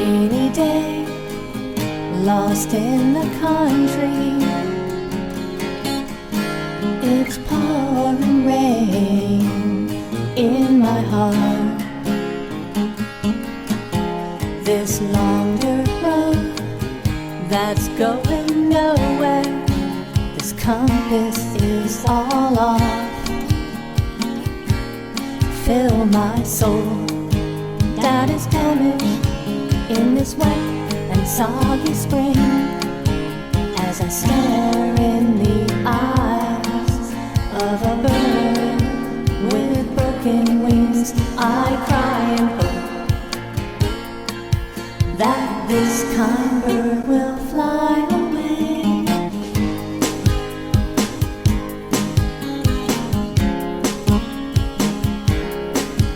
rainy day, lost in the country. It's pouring rain in my heart. This long dirt road that's going nowhere, this compass is all off. Fill my soul that is damaged in this wet and soggy spring. As I stare in the eyes of a bird with broken wings, I cry and hope that this kind bird will fly away.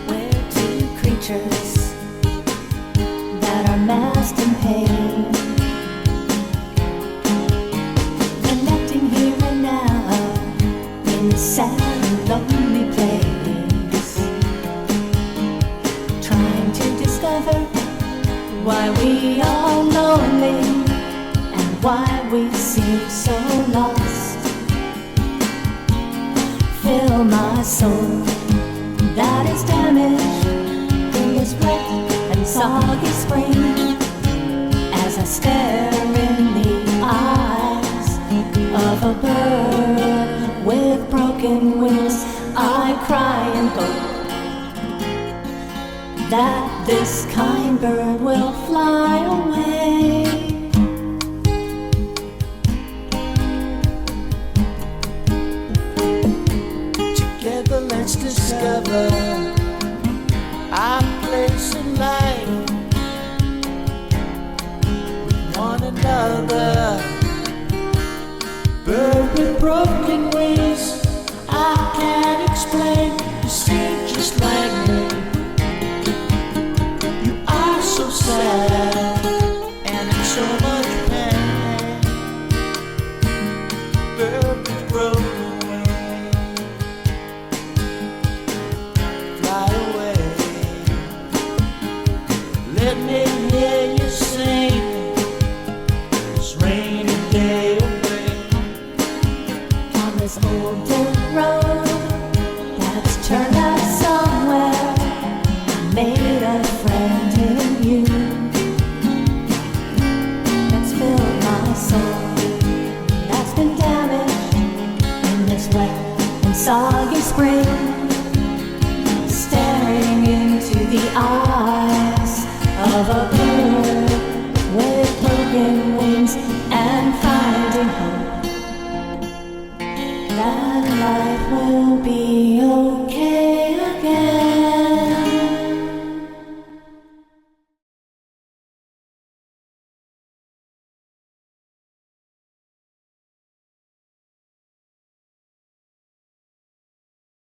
We're two creatures that are masked in pain, connecting here and now in this sad and lonely place, trying to discover why we are lonely and why we seem so lost. Fill my soul that is damaged in this wet and soggy spring. As I stare in the eyes of a bird with broken wings, I cry and hope that this kind bird will fly away. Together let's discover our place in life with one another. Bird with broken wings, I can't explain. You seem just like me. You are so sad and in so much pain. Bird with broken wings, fly away. Let me hear you sing this rainy day away. On this old dirt road that's turned out somewhere, I made a friend in you that's filled my soul, that's been damaged in this wet and soggy spring. Staring into the eyes of a